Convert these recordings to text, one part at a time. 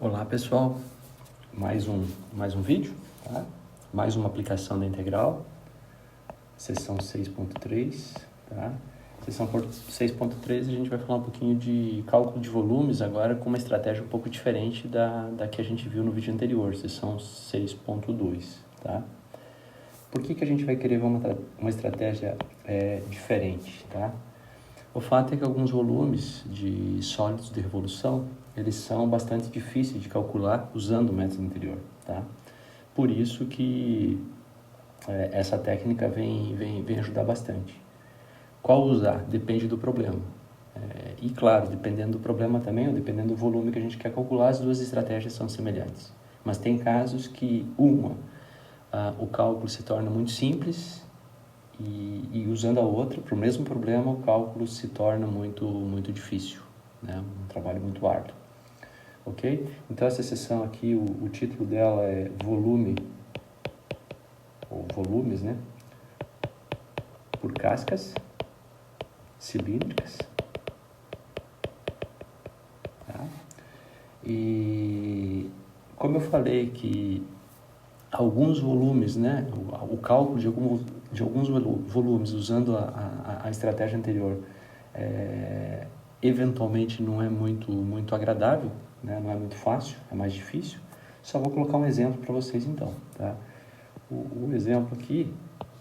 Olá pessoal, mais um vídeo, tá? Mais uma aplicação da integral, seção 6.3, tá? Seção 6.3 a gente vai falar um pouquinho de cálculo de volumes agora com uma estratégia um pouco diferente da que a gente viu no vídeo anterior, seção 6.2, tá? Por que a gente vai querer ver uma estratégia diferente, tá? O fato é que alguns volumes de sólidos de revolução, eles são bastante difíceis de calcular usando o método anterior, tá? Por isso que essa técnica vem ajudar bastante. Qual usar? Depende do problema. E claro, dependendo do problema também, ou dependendo do volume que a gente quer calcular, as duas estratégias são semelhantes. Mas tem casos que o cálculo se torna muito simples e usando a outra, para o mesmo problema, o cálculo se torna muito difícil, né? Um trabalho muito árduo. Ok? Então, essa seção aqui, o título dela é volume, ou volumes, né? Por cascas cilíndricas. Tá? E como eu falei que alguns volumes, né? O cálculo de alguns volumes usando a estratégia anterior eventualmente não é muito agradável, né? Não é muito fácil, é mais difícil. Só vou colocar um exemplo para vocês então, tá? O exemplo aqui,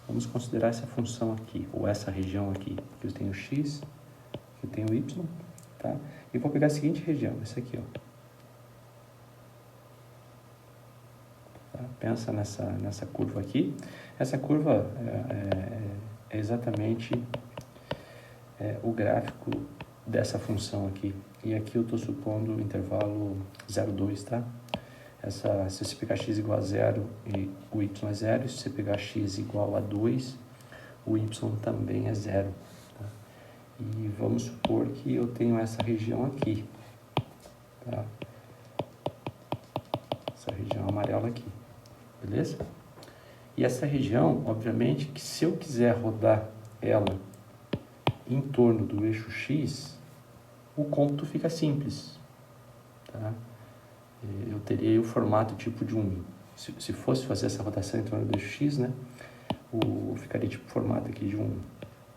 vamos considerar essa função aqui, ou essa região aqui, que eu tenho x, que eu tenho y, tá? E vou pegar a seguinte região, essa aqui, ó. Tá? Pensa nessa curva aqui. Essa curva é exatamente o gráfico dessa função aqui. E aqui eu estou supondo o intervalo 0,2, tá? Se você pegar x igual a 0 e o y é 0, se você pegar x igual a 2, o y também é 0. Tá? E vamos supor que eu tenho essa região aqui. Tá? Essa região amarela aqui. Beleza? E essa região, obviamente, que se eu quiser rodar ela em torno do eixo x, o cômputo fica simples. Tá? Eu teria o formato tipo de se fosse fazer essa rotação em torno do eixo x, né? Ficaria tipo o formato aqui de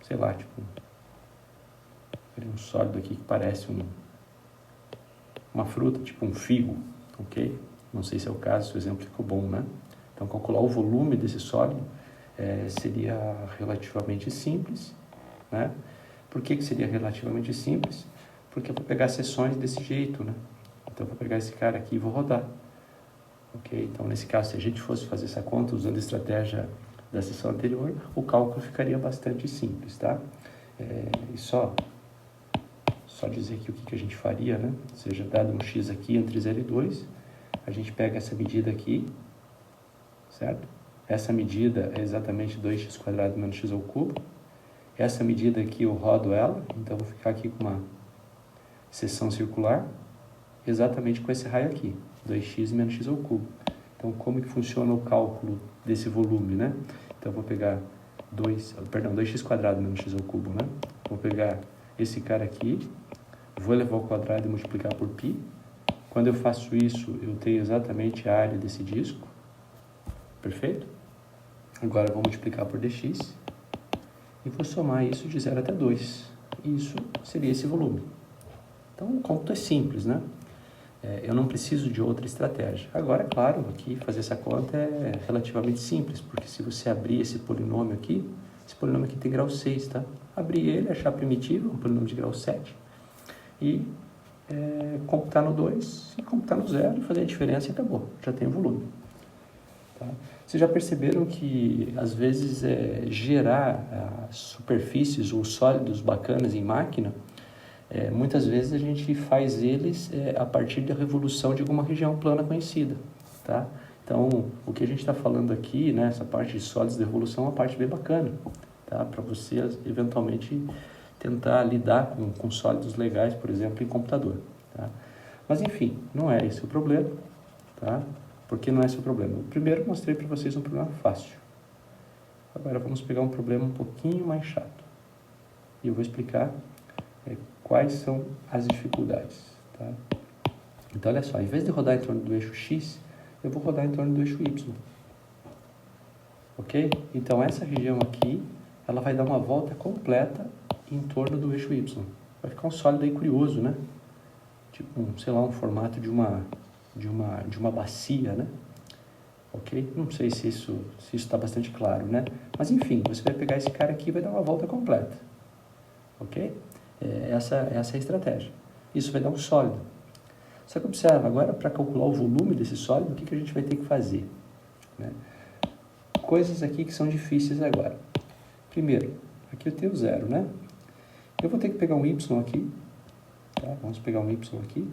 sei lá, tipo um sólido aqui que parece uma fruta, tipo um figo, ok? Não sei se é o caso, se o exemplo ficou bom, né? Então, calcular o volume desse sólido seria relativamente simples, né? Por que seria relativamente simples? Porque eu vou pegar seções desse jeito, né? Então, eu vou pegar esse cara aqui e vou rodar. Ok? Então, nesse caso, se a gente fosse fazer essa conta usando a estratégia da seção anterior, o cálculo ficaria bastante simples, tá? E só dizer aqui o que a gente faria, né? Seja dado um x aqui entre 0 e 2, a gente pega essa medida aqui, certo? Essa medida é exatamente 2x² menos x ao cubo. Essa medida aqui eu rodo ela, então vou ficar aqui com uma seção circular, exatamente com esse raio aqui, 2x menos x ao cubo. Então, como que funciona o cálculo desse volume, né? Então, eu vou pegar 2x² menos x ao cubo, né? Vou pegar esse cara aqui, vou elevar ao quadrado e multiplicar por π. Quando eu faço isso, eu tenho exatamente a área desse disco. Perfeito? Agora, eu vou multiplicar por dx e vou somar isso de 0 até 2. Isso seria esse volume. Então, o cômputo é simples, né? Eu não preciso de outra estratégia. Agora, é claro, aqui fazer essa conta é relativamente simples, porque se você abrir esse polinômio aqui tem grau 6, tá? Abrir ele, achar primitivo, um polinômio de grau 7, e computar no 2 e computar no 0, fazer a diferença e acabou, já tem o volume. Tá? Vocês já perceberam que, às vezes, gerar superfícies ou sólidos bacanas em máquina, muitas vezes a gente faz eles a partir da revolução de alguma região plana conhecida, tá? Então, o que a gente está falando aqui, né, essa parte de sólidos de revolução é uma parte bem bacana, tá? Para você, eventualmente, tentar lidar com sólidos legais, por exemplo, em computador, tá? Mas, enfim, não é esse o problema, tá? Por que não é esse o problema? Primeiro, eu mostrei para vocês um problema fácil. Agora, vamos pegar um problema um pouquinho mais chato. E eu vou explicar quais são as dificuldades, tá? Então, olha só, em vez de rodar em torno do eixo X, eu vou rodar em torno do eixo Y. Ok? Então, essa região aqui, ela vai dar uma volta completa em torno do eixo Y. Vai ficar um sólido aí curioso, né? Tipo, sei lá, um formato de uma bacia, né? Ok? Não sei se isso está bastante claro, né? Mas, enfim, você vai pegar esse cara aqui e vai dar uma volta completa. Ok? Essa é a estratégia. Isso vai dar um sólido. Só que observa, agora para calcular o volume desse sólido, o que a gente vai ter que fazer? Né? Coisas aqui que são difíceis agora. Primeiro, aqui eu tenho zero, né? Eu vou ter que pegar um Y aqui, tá? Vamos pegar um Y aqui.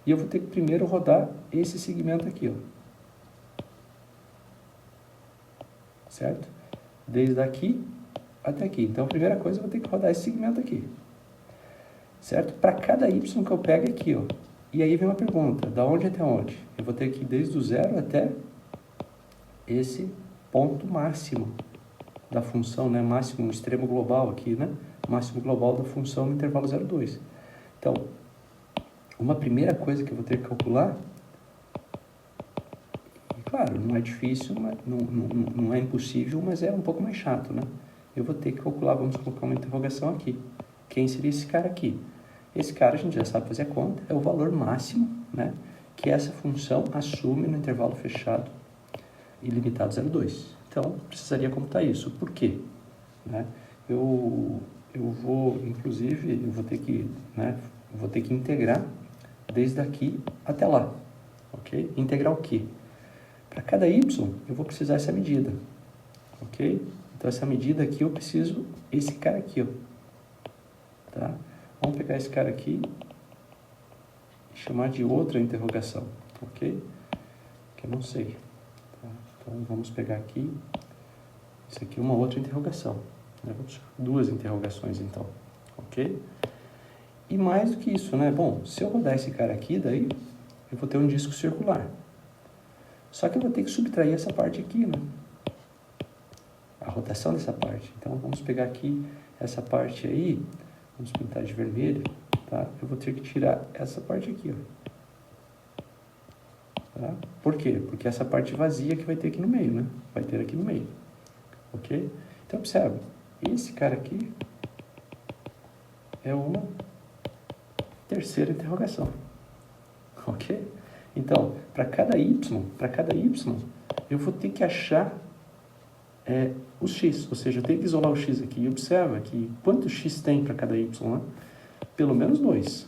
E eu vou ter que primeiro rodar esse segmento aqui, ó. Certo? Desde aqui até aqui. Então, a primeira coisa, eu vou ter que rodar esse segmento aqui. Certo? Para cada Y que eu pego aqui, ó. E aí vem uma pergunta, da onde até onde? Eu vou ter que ir desde o zero até esse ponto máximo da função, né? Máximo extremo global aqui, né? Máximo global da função no intervalo 0,2. Então, uma primeira coisa que eu vou ter que calcular, claro, não é difícil, não é impossível, mas é um pouco mais chato, né? Eu vou ter que calcular, vamos colocar uma interrogação aqui. Quem seria esse cara aqui? Esse cara, a gente já sabe fazer a conta, é o valor máximo, né, que essa função assume no intervalo fechado ilimitado 0,2. Então, precisaria computar isso. Por quê? Né? Eu vou, inclusive, eu vou ter que integrar desde aqui até lá. Ok? Integrar o quê? Para cada y, eu vou precisar essa medida. Ok? Então, essa medida aqui, eu preciso esse cara aqui, ó. Tá? Vamos pegar esse cara aqui e chamar de outra interrogação, ok? Que eu não sei. Tá? Então, vamos pegar aqui, isso aqui é uma outra interrogação. Né? Duas interrogações, então, ok? E mais do que isso, né? Bom, se eu rodar esse cara aqui, daí eu vou ter um disco circular. Só que eu vou ter que subtrair essa parte aqui, né? A rotação dessa parte. Então, vamos pegar aqui essa parte aí, vamos pintar de vermelho, tá? Eu vou ter que tirar essa parte aqui, ó. Tá? Por quê? Porque essa parte vazia que vai ter aqui no meio, né? Vai ter aqui no meio, ok? Então, observa, esse cara aqui é uma terceira interrogação, ok? Então, para cada y, eu vou ter que achar o x, ou seja, eu tenho que isolar o x aqui. E observa que quanto x tem para cada y, né? Pelo menos 2,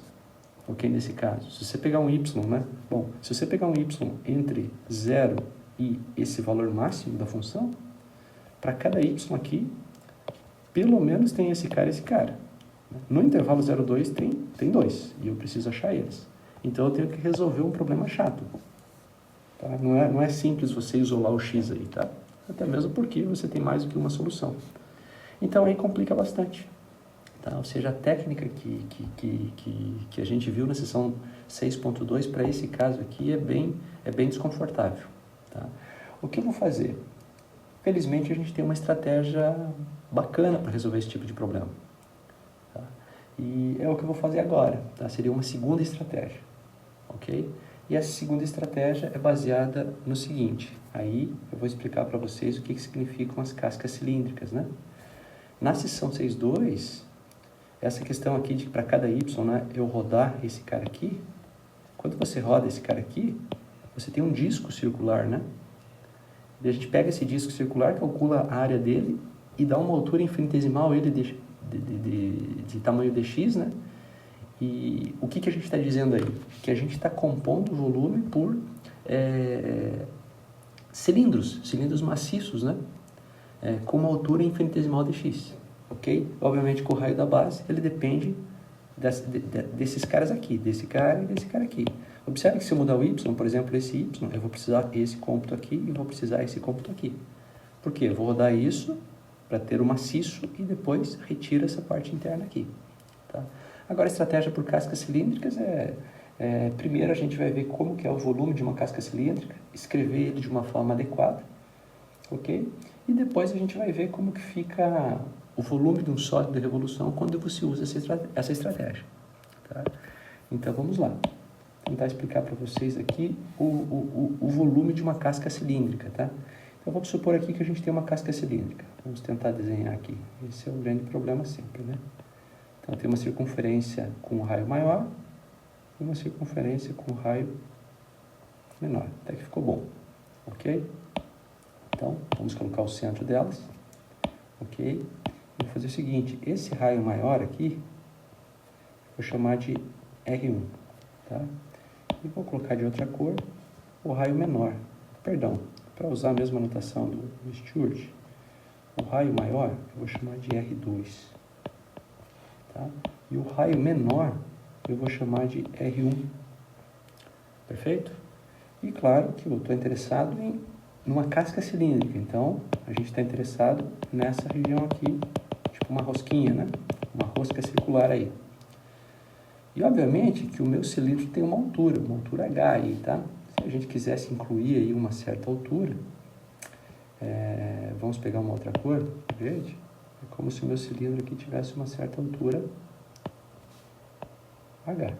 ok? Nesse caso, se você pegar um y, né? Bom, se você pegar um y entre 0 e esse valor máximo da função, para cada y aqui, pelo menos tem esse cara e esse cara. No intervalo 0,2 tem 2, e eu preciso achar eles. Então, eu tenho que resolver um problema chato. Tá? Não é simples você isolar o x aí, tá? Até mesmo porque você tem mais do que uma solução. Então, aí complica bastante. Tá? Ou seja, a técnica que a gente viu na seção 6.2, para esse caso aqui, é bem desconfortável. Tá? O que eu vou fazer? Felizmente, a gente tem uma estratégia bacana para resolver esse tipo de problema. Tá? E é o que eu vou fazer agora. Tá? Seria uma segunda estratégia. Ok? E essa segunda estratégia é baseada no seguinte. Aí eu vou explicar para vocês o que significam as cascas cilíndricas, né? Na seção 6.2, essa questão aqui de que para cada y, né, eu rodar esse cara aqui, quando você roda esse cara aqui, você tem um disco circular, né? E a gente pega esse disco circular, calcula a área dele e dá uma altura infinitesimal ele de tamanho dx, né? E o que a gente está dizendo aí? Que a gente está compondo o volume por cilindros maciços, né? Com uma altura infinitesimal de x, ok? Obviamente, com o raio da base, ele depende desses caras aqui, desse cara e desse cara aqui. Observe que se eu mudar o y, por exemplo, esse y, eu vou precisar esse cômputo aqui e vou precisar esse cômputo aqui. Por quê? Eu vou rodar isso para ter o maciço e depois retiro essa parte interna aqui, tá? Agora, a estratégia por cascas cilíndricas primeiro a gente vai ver como que é o volume de uma casca cilíndrica, escrever ele de uma forma adequada, ok? E depois a gente vai ver como que fica o volume de um sólido de revolução quando você usa essa estratégia, tá? Então, vamos lá. tentar explicar para vocês aqui o volume de uma casca cilíndrica, tá? Então, vamos supor aqui que a gente tem uma casca cilíndrica. Vamos tentar desenhar aqui. Esse é o grande problema sempre, né? Então, tem uma circunferência com um raio maior e uma circunferência com um raio menor. Até que ficou bom, ok? Então, vamos colocar o centro delas, ok? Vou fazer o seguinte, esse raio maior aqui, vou chamar de R1, tá? E vou colocar de outra cor o raio menor, perdão, para usar a mesma notação do Stewart, o raio maior eu vou chamar de R2, tá? E o raio menor eu vou chamar de R1, perfeito? E claro que eu estou interessado numa casca cilíndrica, então a gente está interessado nessa região aqui, tipo uma rosquinha, né? Uma rosca circular aí. E obviamente que o meu cilindro tem uma altura H aí, tá? Se a gente quisesse incluir aí uma certa altura, vamos pegar uma outra cor, verde, é como se o meu cilindro aqui tivesse uma certa altura H,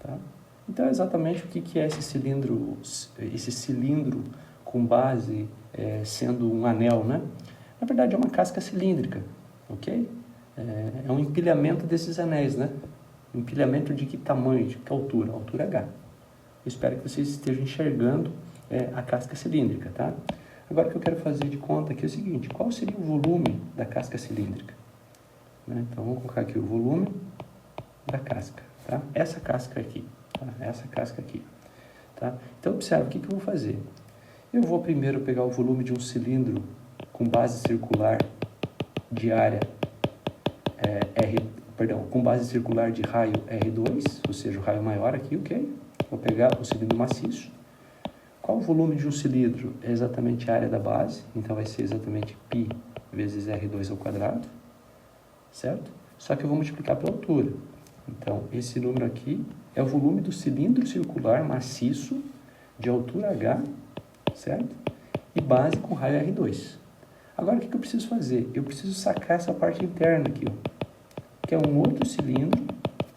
tá? Então, exatamente o que é esse cilindro com base sendo um anel, né? Na verdade, é uma casca cilíndrica, ok? É um empilhamento desses anéis, né? Empilhamento de que tamanho, de que altura? Altura H. Eu espero que vocês estejam enxergando a casca cilíndrica, tá? Agora, o que eu quero fazer de conta aqui é o seguinte, qual seria o volume da casca cilíndrica? Né? Então, vamos colocar aqui o volume da casca, tá? Essa casca aqui. Essa casca aqui, tá? Então, observe, o que eu vou fazer? Eu vou primeiro pegar o volume de um cilindro com base circular de área com base circular de raio R2, ou seja, o raio maior aqui, ok? Vou pegar o cilindro maciço. Qual o volume de um cilindro? É exatamente a área da base, então vai ser exatamente π vezes R2 ao quadrado, certo? Só que eu vou multiplicar pela altura. Então, esse número aqui é o volume do cilindro circular maciço de altura H, certo? E base com raio R2. Agora, o que eu preciso fazer? Eu preciso sacar essa parte interna aqui, ó, que é um outro cilindro,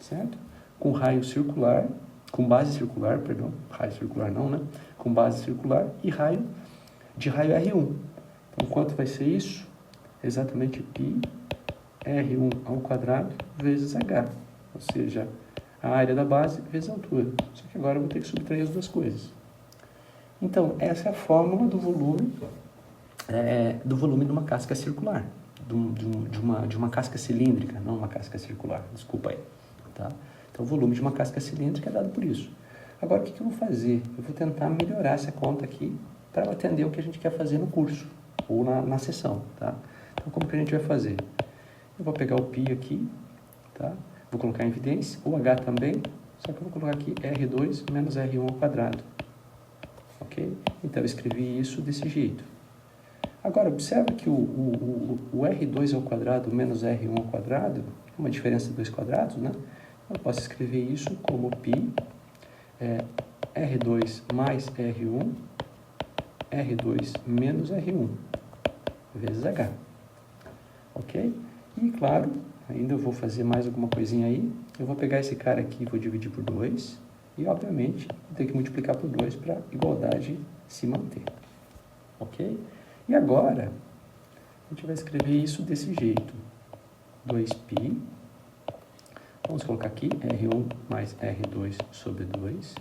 certo? Com raio circular, com base circular, perdão, raio circular não, né? Com base circular e raio R1. Então, quanto vai ser isso? Exatamente π R1 ao quadrado vezes H. Ou seja, a área da base vezes a altura. Só que agora eu vou ter que subtrair as duas coisas. Então, essa é a fórmula do volume de uma casca circular. De uma casca cilíndrica, não uma casca circular. Desculpa aí. Tá? Então, o volume de uma casca cilíndrica é dado por isso. Agora, o que eu vou fazer? Eu vou tentar melhorar essa conta aqui para atender o que a gente quer fazer no curso ou na sessão. Tá? Então, como que a gente vai fazer? Eu vou pegar o π aqui, tá? Vou colocar em evidência, o H também, só que eu vou colocar aqui R2 menos R1 ao quadrado. Ok? Então, eu escrevi isso desse jeito. Agora, observa que o R2 ao quadrado menos R1 ao quadrado é uma diferença de dois quadrados, né? Eu posso escrever isso como π R2 mais R1, R2 menos R1, vezes H. Ok? E, claro, ainda eu vou fazer mais alguma coisinha aí. Eu vou pegar esse cara aqui e vou dividir por 2. E, obviamente, vou ter que multiplicar por 2 para a igualdade se manter. Ok? E agora, a gente vai escrever isso desse jeito. 2π. Vamos colocar aqui R1 mais R2 sobre 2.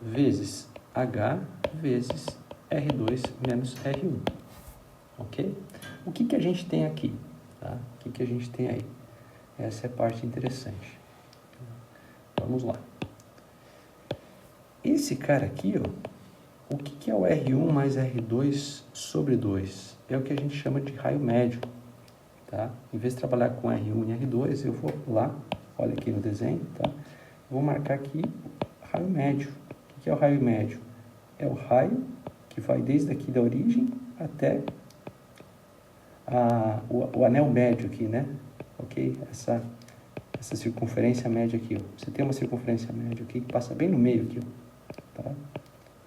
Vezes H vezes R2 menos R1. Ok? O que a gente tem aqui? Tá? O que a gente tem aí? Essa é a parte interessante. Vamos lá. Esse cara aqui, ó, o que é o R1 mais R2 sobre 2? É o que a gente chama de raio médio. Tá? Em vez de trabalhar com R1 e R2, eu vou lá, olha aqui no desenho, tá? Vou marcar aqui raio médio. O que é o raio médio? É o raio que vai desde aqui da origem até o anel médio aqui, né? Ok? Essa circunferência média aqui, ó. Você tem uma circunferência média aqui que passa bem no meio aqui, ó. Tá?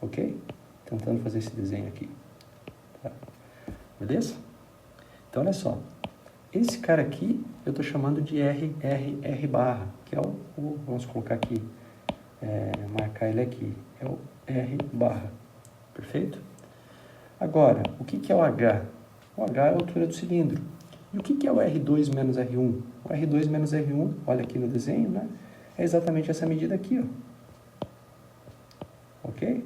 Ok? Tentando fazer esse desenho aqui. Tá? Beleza? Então, olha só. Esse cara aqui, eu estou chamando de R barra, que é vamos colocar aqui, marcar ele aqui. É o R barra. Perfeito? Agora, o que é o H? O H é a altura do cilindro. E o que é o R2 menos R1? O R2 menos R1, olha aqui no desenho, né? É exatamente essa medida aqui, ó. Ok?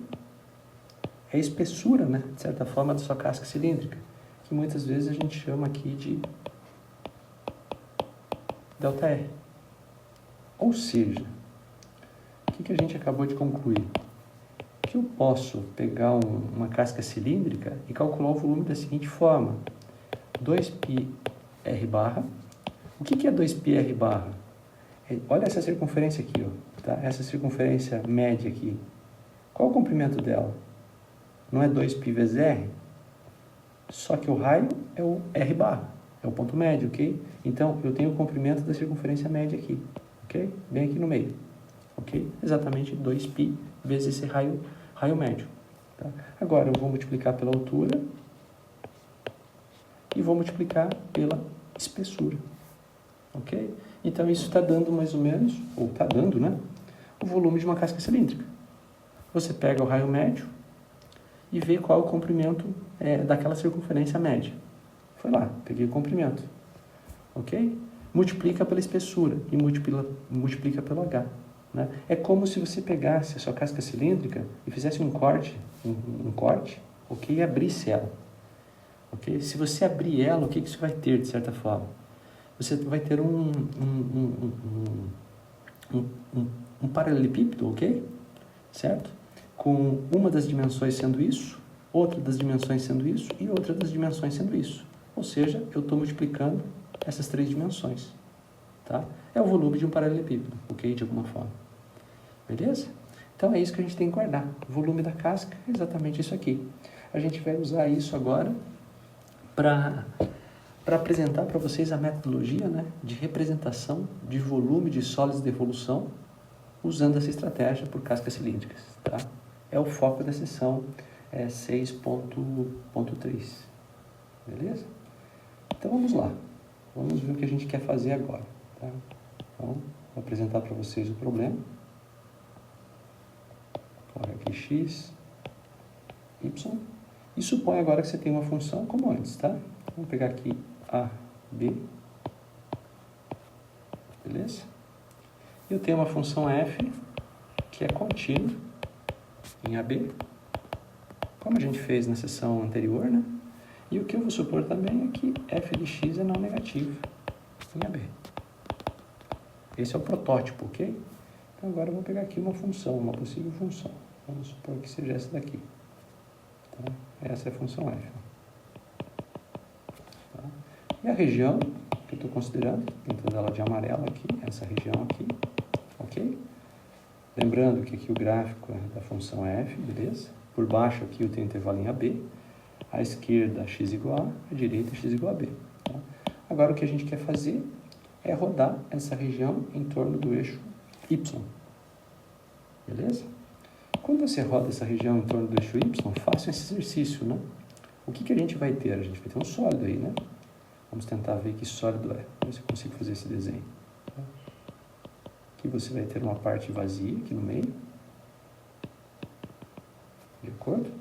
É a espessura, né, de certa forma, da sua casca cilíndrica, que muitas vezes a gente chama aqui de ΔR. Ou seja, o que a gente acabou de concluir? Que eu posso pegar uma casca cilíndrica e calcular o volume da seguinte forma: 2πr barra. O que é 2πr barra? Olha essa circunferência aqui, ó, tá? Essa circunferência média aqui. Qual o comprimento dela? Não é 2π vezes r? Só que o raio é o r barra, é o ponto médio, ok? Então, eu tenho o comprimento da circunferência média aqui, ok? Bem aqui no meio, ok? Exatamente 2π vezes esse raio médio. Tá? Agora, eu vou multiplicar pela altura e vou multiplicar pela espessura, ok? Então, isso está dando mais ou menos, ou está dando, né? O volume de uma casca cilíndrica. Você pega o raio médio e vê qual é o comprimento daquela circunferência média. Foi lá, peguei o comprimento, ok? Multiplica pela espessura e multiplica pelo H. Né? É como se você pegasse a sua casca cilíndrica e fizesse um corte, ok? E abrisse ela. Okay? Se você abrir ela, o que você vai ter, de certa forma? Você vai ter um paralelepípedo, ok? Certo? Com uma das dimensões sendo isso, outra das dimensões sendo isso e outra das dimensões sendo isso. Ou seja, eu estou multiplicando essas três dimensões. Tá? É o volume de um paralelepípedo, ok? De alguma forma. Beleza? Então é isso que a gente tem que guardar. O volume da casca é exatamente isso aqui. A gente vai usar isso agora para apresentar para vocês a metodologia, né, de representação de volume de sólidos de evolução usando essa estratégia por cascas cilíndricas. Tá? É o foco da sessão 6.3. Beleza? Então vamos lá. Vamos ver o que a gente quer fazer agora. Tá? Então, vou apresentar para vocês o problema. Coloca aqui x, y. E supõe agora que você tem uma função como antes, tá? Vamos pegar aqui a, b. Beleza? E eu tenho uma função f que é contínua em AB, como a gente fez na sessão anterior, né? E o que eu vou supor também é que f de x é não negativo em AB. Esse é o protótipo, ok? Então agora eu vou pegar aqui uma função, uma possível função. Vamos supor que seja essa daqui. Tá? Essa é a função f. Tá? E a região que eu estou considerando, pintando ela de amarelo aqui, essa região aqui, ok? Lembrando que aqui o gráfico é da função f, beleza? Por baixo aqui eu tenho intervalo em AB, à esquerda x igual a, à direita x igual a b. Tá? Agora o que a gente quer fazer é rodar essa região em torno do eixo y. Beleza? Quando você roda essa região em torno do eixo y, faça esse exercício, né? O que a gente vai ter? A gente vai ter um sólido aí, né? Vamos tentar ver que sólido é. Vamos ver se eu consigo fazer esse desenho. Aqui você vai ter uma parte vazia aqui no meio. De acordo?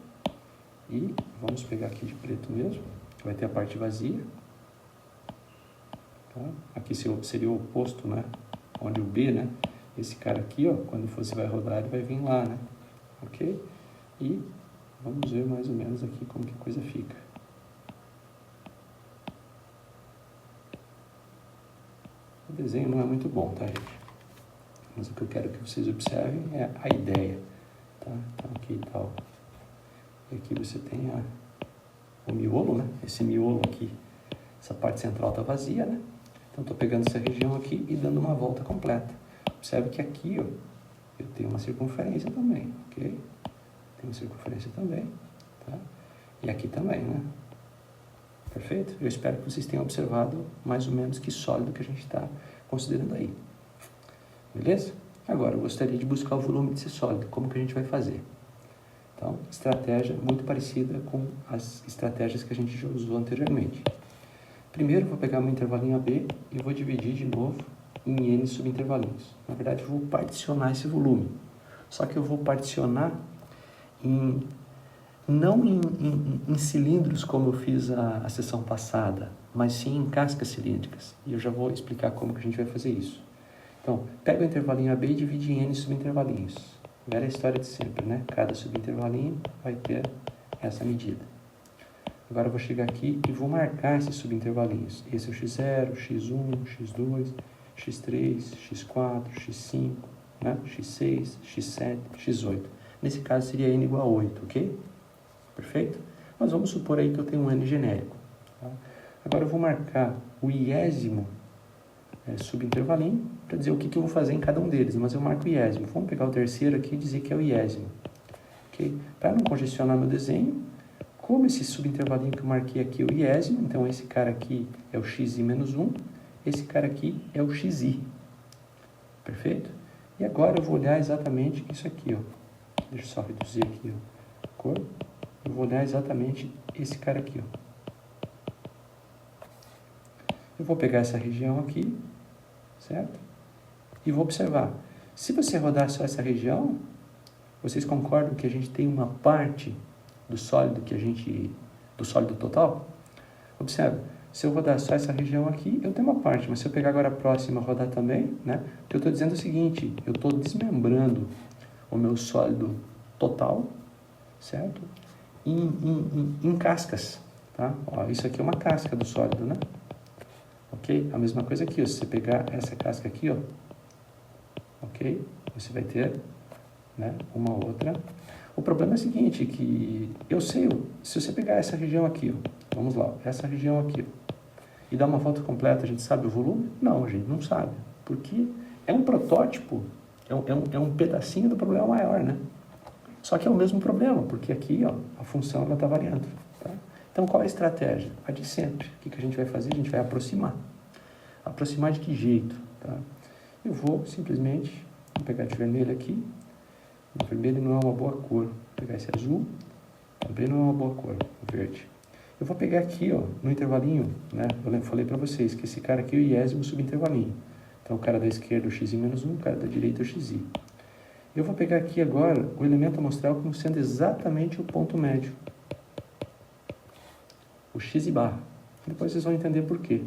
E vamos pegar aqui de preto mesmo. Vai ter a parte vazia. Tá? Aqui seria o oposto, né? Onde o B, né? Esse cara aqui, ó, quando você vai rodar, ele vai vir lá, né? Ok? E vamos ver mais ou menos aqui como que a coisa fica. O desenho não é muito bom, tá, gente? Mas o que eu quero que vocês observem é a ideia, tá? Então aqui e tal. E aqui você tem o miolo, né? Esse miolo aqui, essa parte central está vazia, né? Então estou pegando essa região aqui e dando uma volta completa. Observe que aqui, ó, eu tenho uma circunferência também, ok? Tem uma circunferência também, tá? E aqui também, né? Perfeito? Eu espero que vocês tenham observado mais ou menos que sólido que a gente está considerando aí. Beleza? Agora, eu gostaria de buscar o volume desse sólido. Como que a gente vai fazer? Então, estratégia muito parecida com as estratégias que a gente já usou anteriormente. Primeiro, eu vou pegar meu intervalinho AB e vou dividir de novo em N subintervalinhos. Na verdade, eu vou particionar esse volume. Só que eu vou particionar não em cilindros, como eu fiz a sessão passada, mas sim em cascas cilíndricas. E eu já vou explicar como que a gente vai fazer isso. Então, pega o intervalinho AB e divide em N subintervalinhos. Velha história de sempre, né? Cada subintervalinho vai ter essa medida. Agora eu vou chegar aqui e vou marcar esses subintervalinhos. Esse é o x0, x1, x2, x3, x4, x5, né? x6, x7, x8. Nesse caso seria n igual a 8, ok? Perfeito? Mas vamos supor aí que eu tenho um n genérico. Tá? Agora eu vou marcar o iésimo subintervalinho para dizer o que eu vou fazer em cada um deles, mas eu marco o iésimo. Vamos pegar o terceiro aqui e dizer que é o iésimo. Okay? Para não congestionar meu desenho, como esse subintervalinho que eu marquei aqui é o iésimo, então esse cara aqui é o xi menos 1, esse cara aqui é o xi. Perfeito? E agora eu vou olhar exatamente isso aqui, ó. Deixa eu só reduzir aqui, ó, a cor. Eu vou olhar exatamente esse cara aqui, ó. Eu vou pegar essa região aqui, certo? E vou observar. Se você rodar só essa região, vocês concordam que a gente tem uma parte do sólido do sólido total? Observa, se eu rodar só essa região aqui, eu tenho uma parte, mas se eu pegar agora a próxima e rodar também, né? O que eu estou dizendo é o seguinte, eu estou desmembrando o meu sólido total, certo? Em cascas, tá? Ó, isso aqui é uma casca do sólido, né? Ok? A mesma coisa aqui, ó, se você pegar essa casca aqui, ó, ok? Você vai ter, né, uma outra. O problema é o seguinte, que eu sei, se você pegar essa região aqui, ó, vamos lá, essa região aqui, ó, e dar uma volta completa, a gente sabe o volume? Não, a gente não sabe, porque é um protótipo, é um pedacinho do problema maior, né? Só que é o mesmo problema, porque aqui, ó, a função ela está variando, tá? Então, qual é a estratégia? A de sempre. O que a gente vai fazer? A gente vai aproximar. Aproximar de que jeito? Tá? Eu vou simplesmente pegar de vermelho aqui. O vermelho não é uma boa cor. Vou pegar esse azul. Também não é uma boa cor. O verde. Eu vou pegar aqui, ó, no intervalinho, né? Eu falei para vocês que esse cara aqui é o iésimo subintervalinho. Então, o cara da esquerda é o xi menos 1, o cara da direita é o xi. Eu vou pegar aqui agora o elemento amostral como sendo exatamente o ponto médio. O x e barra. Depois vocês vão entender por quê.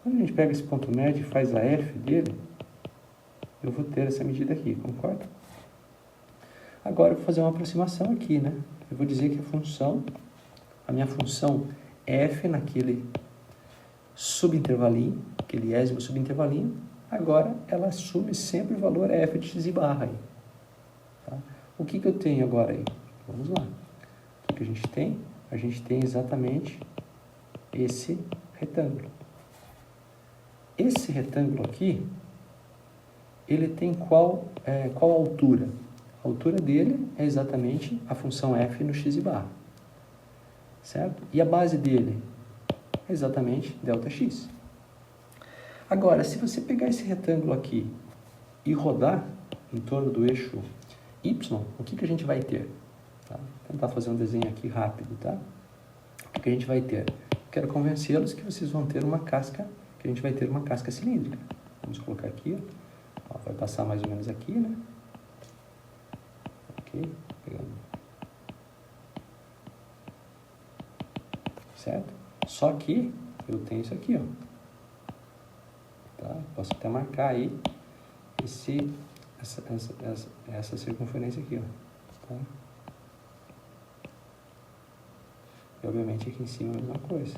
Quando a gente pega esse ponto médio e faz a f dele, eu vou ter essa medida aqui, concorda? Agora eu vou fazer uma aproximação aqui, né? Eu vou dizer que a minha função f naquele subintervalinho, aquele iésimo subintervalinho, agora ela assume sempre o valor f de x e barra aí. Tá? O que eu tenho agora aí? Vamos lá. O que a gente tem? A gente tem exatamente esse retângulo. Esse retângulo aqui, ele tem qual altura? A altura dele é exatamente a função f no x e barra. Certo? E a base dele é exatamente ΔX. Agora, se você pegar esse retângulo aqui e rodar em torno do eixo y, o que a gente vai ter? Tá? Vou tentar fazer um desenho aqui rápido, tá? O que a gente vai ter? Quero convencê-los que vocês vão ter uma casca, que a gente vai ter uma casca cilíndrica. Vamos colocar aqui, ó, vai passar mais ou menos aqui, né? Ok, pegando. Certo? Só que eu tenho isso aqui, ó. Tá? Posso até marcar aí essa circunferência aqui, ó. Tá? E obviamente aqui em cima é a mesma coisa.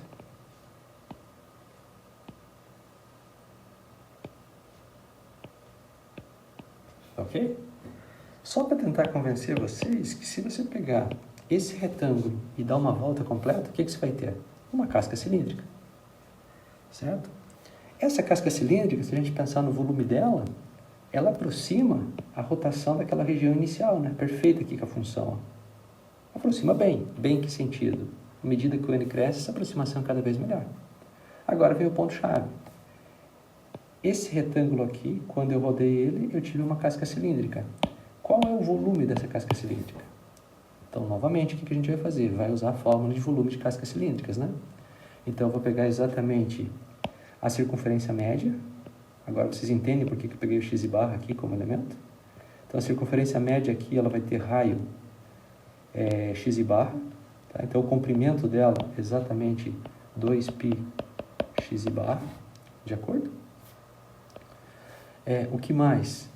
Ok? Só para tentar convencer vocês que se você pegar esse retângulo e dar uma volta completa, o que você vai ter? Uma casca cilíndrica. Certo? Essa casca cilíndrica, se a gente pensar no volume dela, ela aproxima a rotação daquela região inicial, né? Perfeita aqui com a função. Aproxima bem. Bem em que sentido? À medida que o n cresce, essa aproximação é cada vez melhor. Agora vem o ponto-chave. Esse retângulo aqui, quando eu rodei ele, eu tive uma casca cilíndrica. Qual é o volume dessa casca cilíndrica? Então, novamente, o que a gente vai fazer? Vai usar a fórmula de volume de cascas cilíndricas, né? Então, eu vou pegar exatamente a circunferência média. Agora, vocês entendem por que eu peguei o x e barra aqui como elemento? Então, a circunferência média aqui, ela vai ter raio x e barra. Tá? Então, o comprimento dela é exatamente 2π x e barra, de acordo? O que mais?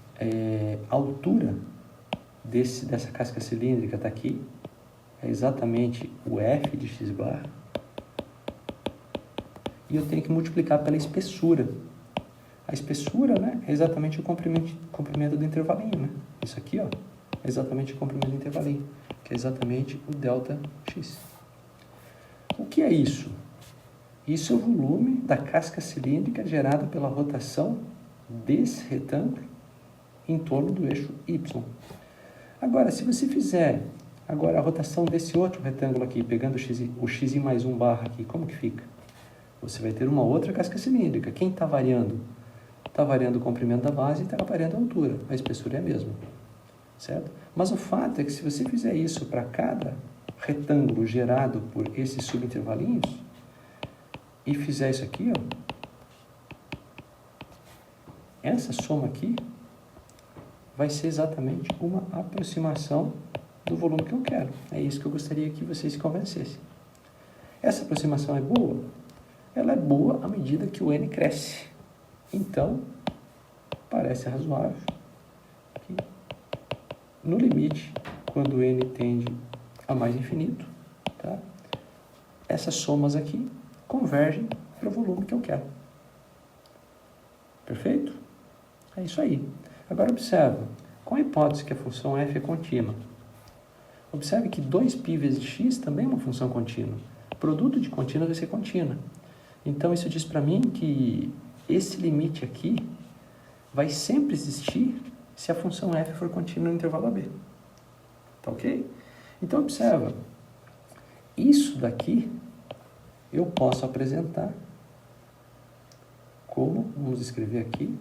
A altura dessa casca cilíndrica está aqui, é exatamente o f de x barra. E eu tenho que multiplicar pela espessura. A espessura, né, é exatamente o comprimento do intervalinho, né? Isso aqui, ó, é exatamente o comprimento do intervalinho, que é exatamente o delta x. O que é isso? Isso é o volume da casca cilíndrica gerado pela rotação desse retângulo em torno do eixo y. Agora, se você fizer agora a rotação desse outro retângulo aqui, pegando o x mais 1 barra aqui, como que fica? Você vai ter uma outra casca cilíndrica. Quem está variando? Está variando o comprimento da base e está variando a altura. A espessura é a mesma, certo? Mas o fato é que se você fizer isso para cada retângulo gerado por esses subintervalinhos e fizer isso aqui, ó, essa soma aqui vai ser exatamente uma aproximação do volume que eu quero. É isso que eu gostaria que vocês se convencessem. Essa aproximação é boa? Ela é boa à medida que o n cresce. Então, parece razoável que, no limite, quando o n tende a mais infinito, tá? Essas somas aqui convergem para o volume que eu quero. Perfeito? É isso aí. Agora, observa, com a hipótese que a função f é contínua, observe que 2π vezes x também é uma função contínua. O produto de contínua vai ser contínua. Então, isso diz para mim que esse limite aqui vai sempre existir se a função f for contínua no intervalo AB. Tá ok? Então, observa. Isso daqui eu posso apresentar como, vamos escrever aqui,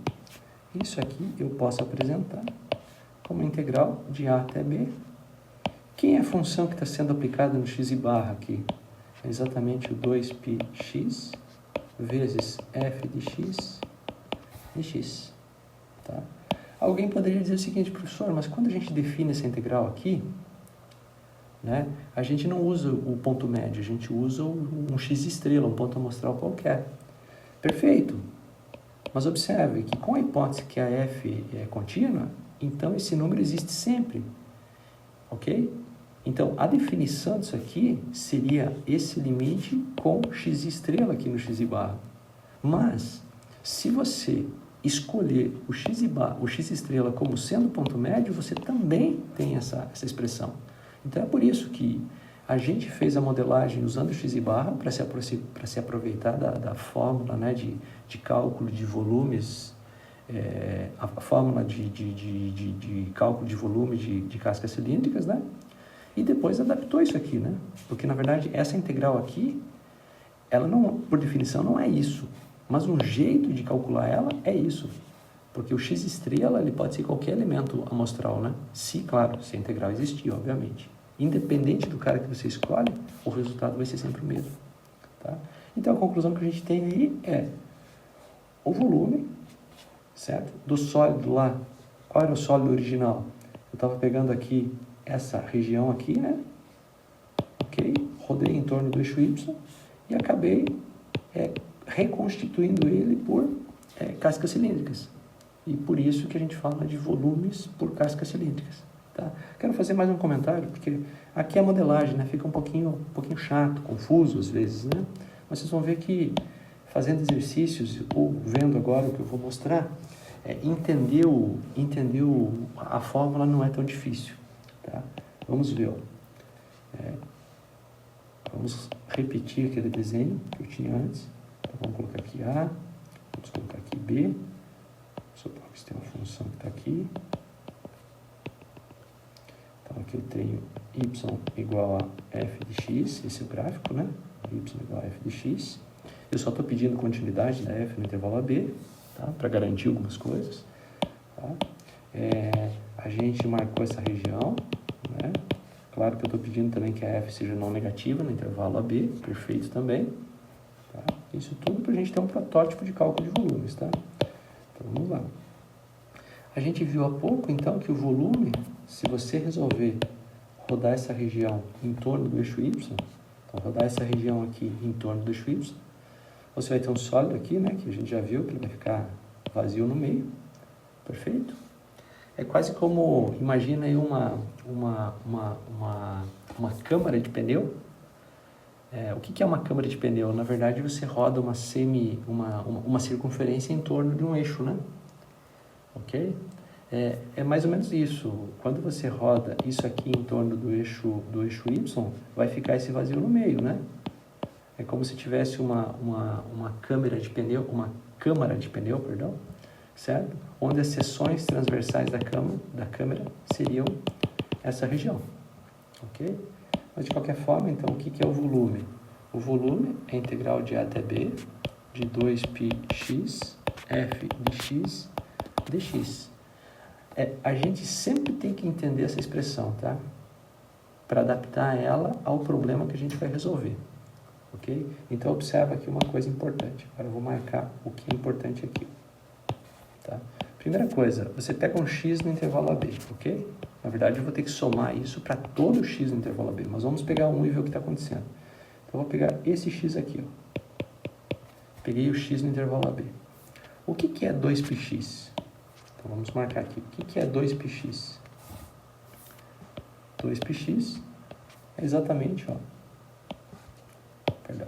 isso aqui eu posso apresentar como integral de a até b. Quem é a função que está sendo aplicada no x e barra aqui? É exatamente o 2πx vezes f de x de x. Tá? Alguém poderia dizer o seguinte, professor, mas quando a gente define essa integral aqui, né, a gente não usa o ponto médio, a gente usa um x estrela, um ponto amostral qualquer. Perfeito. Mas observe que com a hipótese que a f é contínua, então esse número existe sempre. Ok? Então, a definição disso aqui seria esse limite com x estrela aqui no x e barra. Mas, se você escolher o x estrela como sendo ponto médio, você também tem essa expressão. Então, é por isso que a gente fez a modelagem usando o x e barra para se aproveitar da fórmula, né, de cálculo de volumes, a fórmula de cálculo de volume de cascas cilíndricas, né? E depois adaptou isso aqui, né? Porque, na verdade, essa integral aqui, ela não, por definição, não é isso. Mas um jeito de calcular ela é isso. Porque o x estrela, ele pode ser qualquer elemento amostral, né? Se, claro, se a integral existir, obviamente. Independente do cara que você escolhe, o resultado vai ser sempre o mesmo. Tá? Então, a conclusão que a gente tem aí é o volume, certo? Do sólido lá. Qual era o sólido original? Eu estava pegando aqui essa região aqui, né? Ok? Rodei em torno do eixo Y e acabei reconstituindo ele por cascas cilíndricas. E por isso que a gente fala de volumes por cascas cilíndricas. Tá? Quero fazer mais um comentário, porque aqui a modelagem, né, fica um pouquinho chato, confuso às vezes, né? Mas vocês vão ver que fazendo exercícios ou vendo agora o que eu vou mostrar, entendeu a fórmula não é tão difícil. Tá? Vamos ver. Vamos repetir aquele desenho que eu tinha antes. Então, vamos colocar aqui A, vamos colocar aqui B. Supor que tem uma função que está aqui. Então, aqui eu tenho y igual a f de x, esse é o gráfico, né? Y igual a f de x. Eu só estou pedindo continuidade da f no intervalo AB, tá? Para garantir algumas coisas. Tá? A gente marcou essa região, né? Claro que eu estou pedindo também que a f seja não negativa no intervalo AB, perfeito também. Tá? Isso tudo para a gente ter um protótipo de cálculo de volumes, tá? Então, vamos lá. A gente viu há pouco, então, que o volume, se você resolver rodar essa região em torno do eixo Y, então rodar essa região aqui em torno do eixo Y, você vai ter um sólido aqui, né, que a gente já viu que ele vai ficar vazio no meio, perfeito? É quase como, imagina aí uma câmara de pneu. O que é uma câmara de pneu? Na verdade, você roda uma circunferência em torno de um eixo, né? Ok? É mais ou menos isso. Quando você roda isso aqui em torno do eixo Y, vai ficar esse vazio no meio, né? É como se tivesse uma câmara de pneu, perdão, certo? Onde as seções transversais da câmara seriam essa região, ok? Mas de qualquer forma, então, o que é o volume? O volume é a integral de A até B de 2πx f de x dx. A gente sempre tem que entender essa expressão, tá? Para adaptar ela ao problema que a gente vai resolver, ok? Então, observa aqui uma coisa importante. Agora eu vou marcar o que é importante aqui, tá? Primeira coisa, você pega um x no intervalo AB, ok? Na verdade, eu vou ter que somar isso para todo o x no intervalo AB, mas vamos pegar um e ver o que está acontecendo. Então, eu vou pegar esse x aqui, ó. Peguei o x no intervalo AB. O que é 2πx? Então, vamos marcar aqui. O que é 2πx? 2πx é exatamente, ó. Perdão.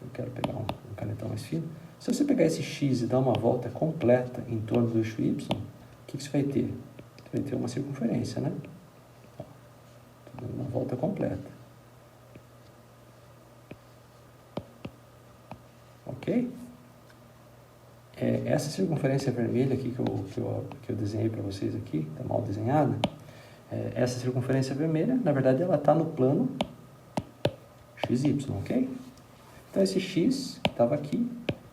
Eu quero pegar um canetão mais fino. Se você pegar esse x e dar uma volta completa em torno do eixo y, o que você vai ter? Você vai ter uma circunferência, né? Estou dando uma volta completa. Ok? Essa circunferência vermelha aqui que eu desenhei para vocês aqui, está mal desenhada, essa circunferência vermelha, na verdade, ela está no plano XY, ok? Então, esse x que estava aqui,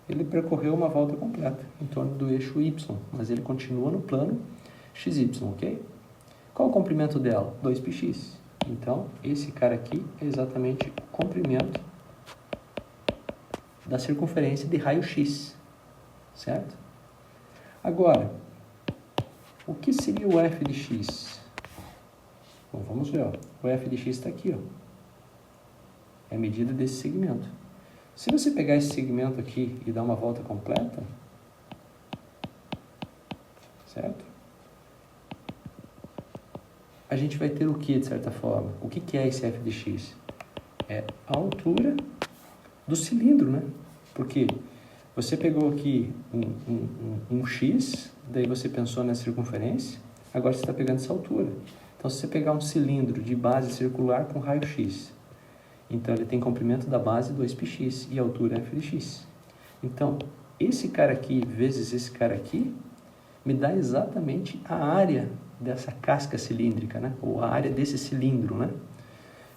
ele percorreu uma volta completa em torno do eixo Y, mas ele continua no plano XY, ok? Qual o comprimento dela? 2πx. Então, esse cara aqui é exatamente o comprimento da circunferência de raio X, certo? Agora, o que seria o f de x? Bom, vamos ver, ó. O f de x está aqui, ó. É a medida desse segmento. Se você pegar esse segmento aqui e dar uma volta completa, certo? A gente vai ter o que, de certa forma? O que é esse f de x? É a altura do cilindro, né? Porque você pegou aqui um x, daí você pensou na circunferência, agora você está pegando essa altura. Então, se você pegar um cilindro de base circular com raio x, então ele tem comprimento da base 2πx e altura f de x. Então, esse cara aqui vezes esse cara aqui me dá exatamente a área dessa casca cilíndrica, né? Ou a área desse cilindro, né?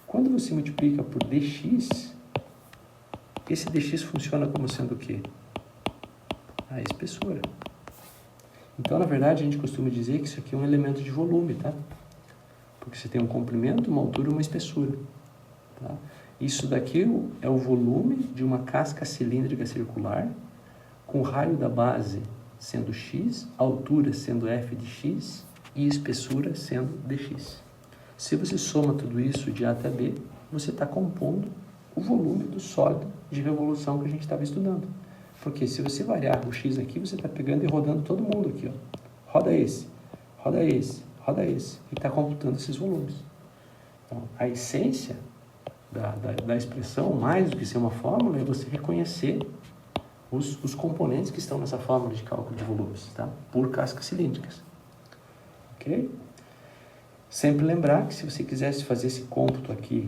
Quando você multiplica por dx, esse dx funciona como sendo o quê? A espessura. Então, na verdade, a gente costuma dizer que isso aqui é um elemento de volume, tá? Porque você tem um comprimento, uma altura e uma espessura, tá? Isso daqui é o volume de uma casca cilíndrica circular, com o raio da base sendo x, altura sendo f de x e espessura sendo dx. Se você soma tudo isso de A até B, você está compondo o volume do sólido de revolução que a gente estava estudando. Porque se você variar o x aqui, você está pegando e rodando todo mundo aqui, ó. Roda esse, roda esse, roda esse. E está computando esses volumes. Então, a essência da expressão, mais do que ser uma fórmula, é você reconhecer os componentes que estão nessa fórmula de cálculo de volumes, tá? Por cascas cilíndricas. Ok? Sempre lembrar que se você quisesse fazer esse cômputo aqui,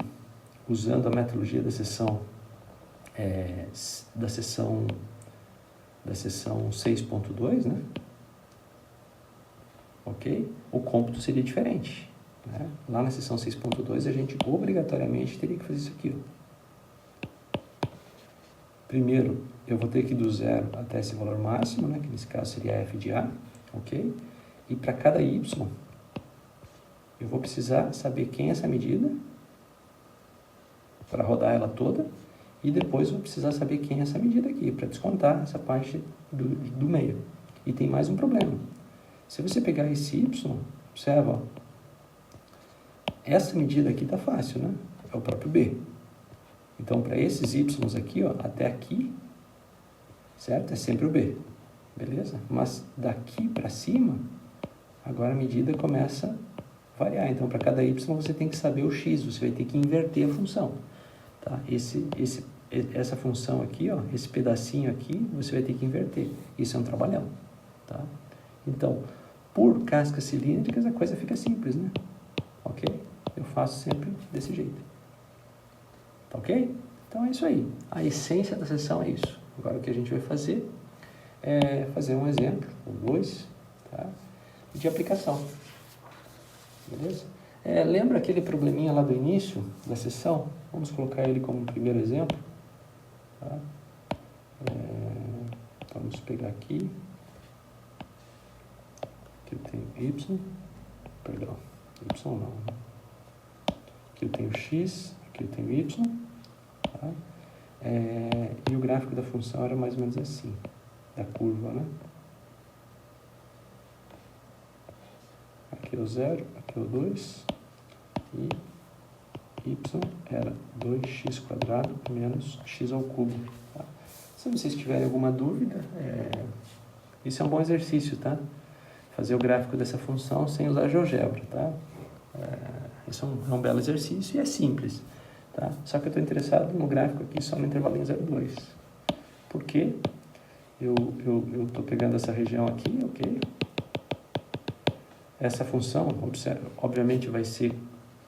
usando a metodologia da seção 6.2, né? Ok? O cômputo seria diferente, né? Lá na seção 6.2 a gente obrigatoriamente teria que fazer isso aqui, ó. Primeiro, eu vou ter que ir do zero até esse valor máximo, né? Que nesse caso seria f de A, ok? E para cada y, eu vou precisar saber quem é essa medida para rodar ela toda, e depois eu vou precisar saber quem é essa medida aqui, para descontar essa parte do meio. E tem mais um problema. Se você pegar esse y, observa, ó, essa medida aqui está fácil, né? É o próprio b. Então, para esses y aqui, ó, até aqui, certo? É sempre o b, beleza? Mas daqui para cima, agora a medida começa a variar. Então, para cada y você tem que saber o x, você vai ter que inverter a função, tá? Essa função aqui, ó, esse pedacinho aqui, você vai ter que inverter. Isso é um trabalhão, tá? Então, por cascas cilíndricas, a coisa fica simples, né? Ok? Eu faço sempre desse jeito. Tá ok? Então é isso aí. A essência da sessão é isso. Agora o que a gente vai fazer é fazer um exemplo, ou dois, tá? De aplicação. Beleza? Lembra aquele probleminha lá do início da sessão? Vamos colocar ele como primeiro exemplo. Tá? Vamos pegar aqui. Aqui eu tenho y, perdão, y não. Aqui eu tenho x, aqui eu tenho y. Tá? E o gráfico da função era mais ou menos assim, da curva, né? Aqui é o 0, aqui é o 2, e y era 2x² menos x ao cubo. Tá? Se vocês tiverem alguma dúvida, isso é um bom exercício, tá? Fazer o gráfico dessa função sem usar GeoGebra, tá? Isso é um belo exercício e é simples, tá? Só que eu estou interessado no gráfico aqui só no intervalinho 0,2. Por quê? Eu estou pegando essa região aqui, ok? Essa função, obviamente, vai ser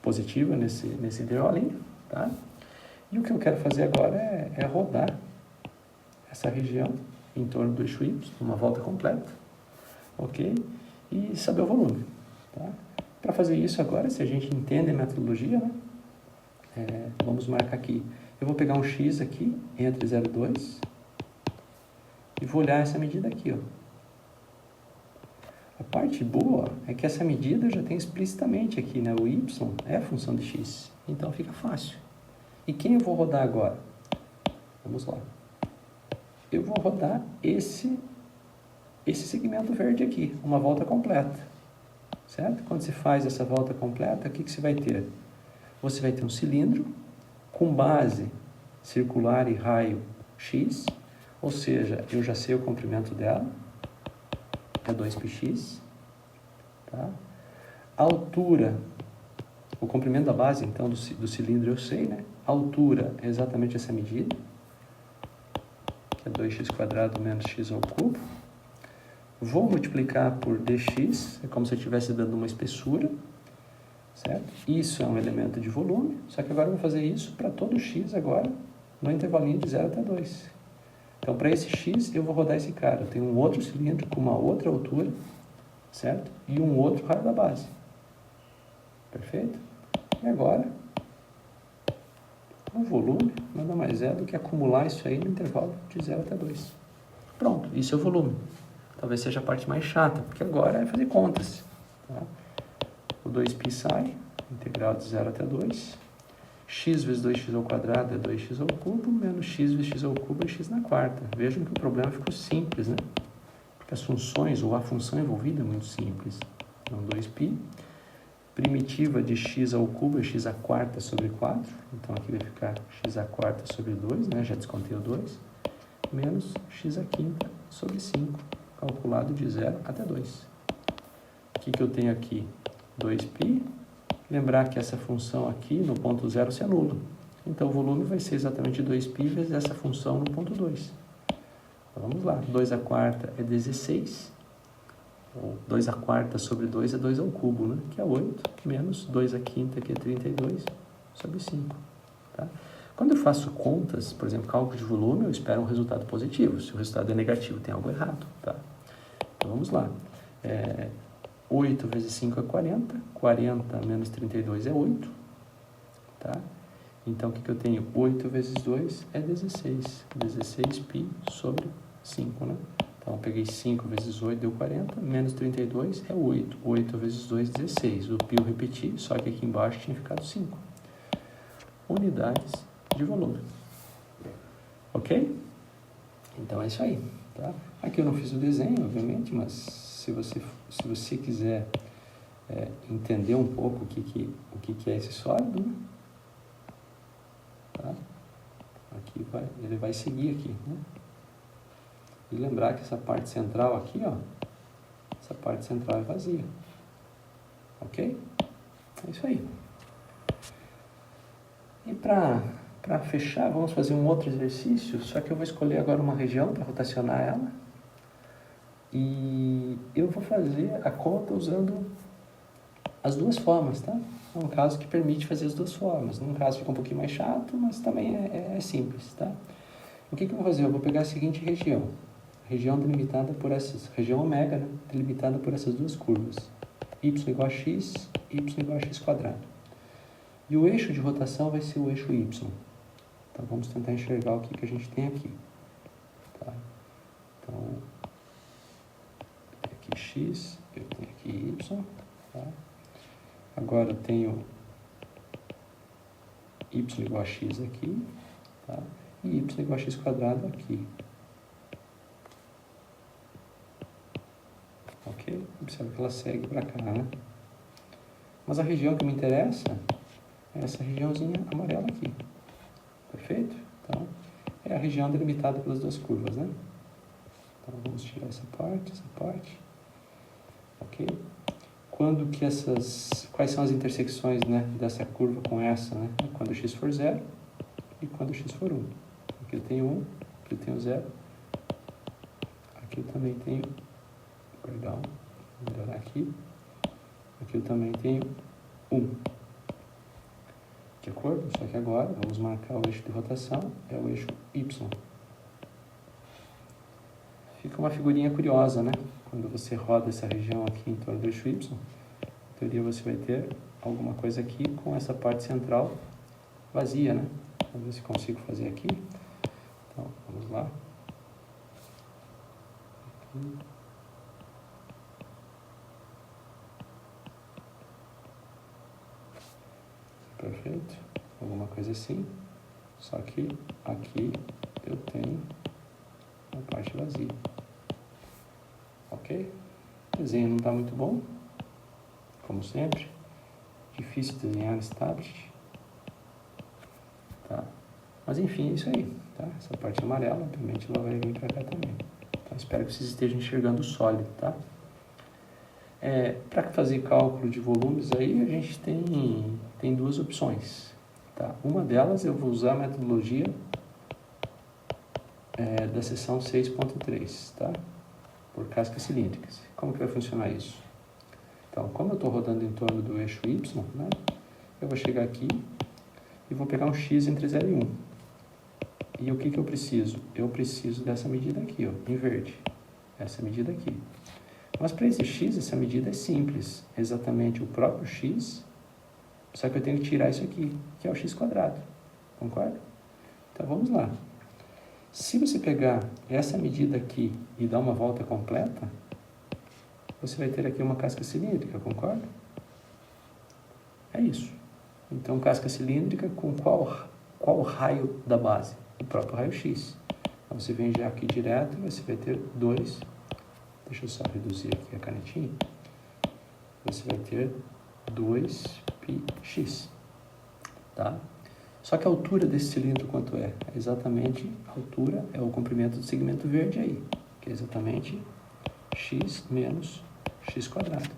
positiva nesse intervalinho, tá? E o que eu quero fazer agora é rodar essa região em torno do eixo y, uma volta completa, ok? E saber o volume, tá? Para fazer isso agora, se a gente entende a metodologia, né? Vamos marcar aqui. Eu vou pegar um x aqui, entre 0 e 2, e vou olhar essa medida aqui, ó. A parte boa é que essa medida eu já tenho explicitamente aqui, né? O y é a função de x, então fica fácil. E quem eu vou rodar agora? Vamos lá. Eu vou rodar esse segmento verde aqui, uma volta completa, certo? Quando você faz essa volta completa, o que você vai ter? Você vai ter um cilindro com base circular e raio x, ou seja, eu já sei o comprimento dela, é 2πx, tá? A altura, o comprimento da base, então, do cilindro eu sei, né? A altura é exatamente essa medida, que é 2x² menos x ao cubo. Vou multiplicar por dx, é como se eu estivesse dando uma espessura, certo? Isso é um elemento de volume, só que agora eu vou fazer isso para todo x agora, no intervalinho de 0 até 2. Então, para esse x, eu vou rodar esse cara. Eu tenho um outro cilindro com uma outra altura, certo? E um outro raio da base. Perfeito? E agora, o volume nada mais é do que acumular isso aí no intervalo de 0 até 2. Pronto, isso é o volume. Talvez seja a parte mais chata, porque agora é fazer contas. Tá? O 2π sai, integral de 0 até 2. X vezes 2x ao quadrado é 2x ao cubo, menos x vezes x ao cubo é x na quarta. Vejam que o problema ficou simples, né? Porque as funções, ou a função envolvida é muito simples. Então, 2π, primitiva de x ao cubo é x à quarta sobre 4. Então, aqui vai ficar x à quarta sobre 2, né? Já descontei o 2. Menos x à quinta sobre 5, calculado de 0 até 2. O que eu tenho aqui? 2π. Lembrar que essa função aqui, no ponto 0, se anula. Então, o volume vai ser exatamente 2π vezes essa função no ponto 2. Então, vamos lá. 2 à quarta é 16. Ou 2 à quarta sobre 2 é 2 ao cubo, né? Que é 8. Menos 2 à quinta, que é 32, sobre 5. Tá? Quando eu faço contas, por exemplo, cálculo de volume, eu espero um resultado positivo. Se o resultado é negativo, tem algo errado. Tá? Então, vamos lá. 8 vezes 5 é 40, 40 menos 32 é 8, tá? Então, o que eu tenho? 8 vezes 2 é 16, 16π sobre 5, né? Então, eu peguei 5 vezes 8, deu 40, menos 32 é 8, 8 vezes 2, 16, o π eu repeti, só que aqui embaixo tinha ficado 5. Unidades de volume, ok? Então, é isso aí, tá? Aqui eu não fiz o desenho, obviamente, mas se você quiser entender um pouco o que é esse sólido, né? Tá? Aqui ele vai seguir aqui, né? E lembrar que essa parte central aqui, ó, essa parte central é vazia. Ok? É isso aí. E para fechar, vamos fazer um outro exercício, só que eu vou escolher agora uma região para rotacionar ela. E eu vou fazer a conta usando as duas formas, tá? É um caso que permite fazer as duas formas. Num caso fica um pouquinho mais chato, mas também é simples, tá? O que eu vou fazer? Eu vou pegar a seguinte região. Região delimitada por essas... Região ômega, né? Delimitada por essas duas curvas. Y igual a x, y igual a x quadrado. E o eixo de rotação vai ser o eixo y. Então, vamos tentar enxergar o que a gente tem aqui. Tá? Então, eu tenho aqui x, eu tenho aqui y. Tá? Agora, eu tenho y igual a x aqui. Tá? E y igual a x quadrado aqui. Ok? Observa que ela segue para cá, né? Mas a região que me interessa é essa regiãozinha amarela aqui. Perfeito? Então, é a região delimitada pelas duas curvas, né? Então, vamos tirar essa parte. Ok? Quais são as intersecções, né, dessa curva com essa, né? Quando x for 0 e quando x for 1. Aqui eu tenho 1, aqui eu tenho 0. Aqui eu também tenho, perdão, vou melhorar aqui. Aqui eu também tenho 1. De acordo? Só que agora vamos marcar o eixo de rotação, é o eixo y. Fica uma figurinha curiosa, né? Quando você roda essa região aqui em torno do eixo y, em teoria você vai ter alguma coisa aqui com essa parte central vazia, né? Vamos ver se consigo fazer aqui. Então, vamos lá. Aqui. Perfeito. Alguma coisa assim. Só que aqui eu tenho uma parte vazia. Ok? O desenho não está muito bom, como sempre. Difícil desenhar nesse tablet. Tá? Mas enfim, é isso aí. Tá? Essa parte amarela, obviamente, ela vai vir para cá também. Então, espero que vocês estejam enxergando o sólido, tá? Para fazer cálculo de volumes aí, a gente tem duas opções. Tá? Uma delas eu vou usar a metodologia da seção 6.3, tá? Por cascas cilíndricas. Como que vai funcionar isso? Então, como eu estou rodando em torno do eixo y, né, eu vou chegar aqui e vou pegar um x entre 0 e 1. E o que eu preciso? Eu preciso dessa medida aqui, ó, em verde. Essa medida aqui. Mas para esse x, essa medida é simples. É exatamente o próprio x, só que eu tenho que tirar isso aqui, que é o x quadrado. Concorda? Então, vamos lá. Se você pegar essa medida aqui e dar uma volta completa, você vai ter aqui uma casca cilíndrica, concorda? É isso. Então, casca cilíndrica com qual raio da base? O próprio raio X. Então, você vem já aqui direto, você vai ter 2. Deixa eu só reduzir aqui a canetinha. Você vai ter 2πx. Tá? Só que a altura desse cilindro quanto é? É exatamente a altura, é o comprimento do segmento verde aí, que é exatamente x menos x quadrado.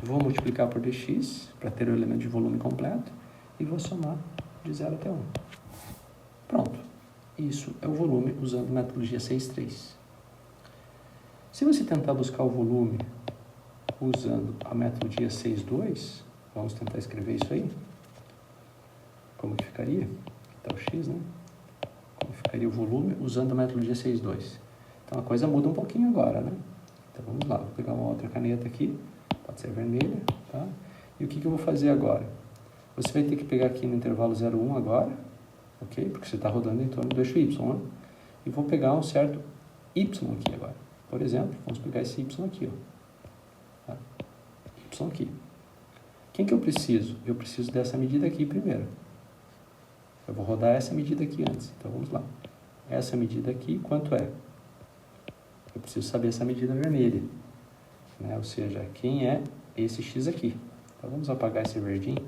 Vou multiplicar por dx para ter o elemento de volume completo e vou somar de 0 até 1. Pronto. Isso é o volume usando a metodologia 6.3. Se você tentar buscar o volume usando a metodologia 6.2, vamos tentar escrever isso aí. Como que ficaria? Tá o x, né? Como ficaria o volume usando a metodologia 6.2? Então a coisa muda um pouquinho agora, né? Então vamos lá, vou pegar uma outra caneta aqui, pode ser vermelha, tá? E o que eu vou fazer agora? Você vai ter que pegar aqui no intervalo 0,1 agora, ok? Porque você está rodando em torno do eixo y, né? E vou pegar um certo y aqui agora. Por exemplo, vamos pegar esse y aqui, ó. Tá? Y aqui. Quem que eu preciso? Eu preciso dessa medida aqui primeiro. Eu vou rodar essa medida aqui antes. Então, vamos lá. Essa medida aqui, quanto é? Eu preciso saber essa medida vermelha. né? Ou seja, quem é esse x aqui. Então, vamos apagar esse verdinho,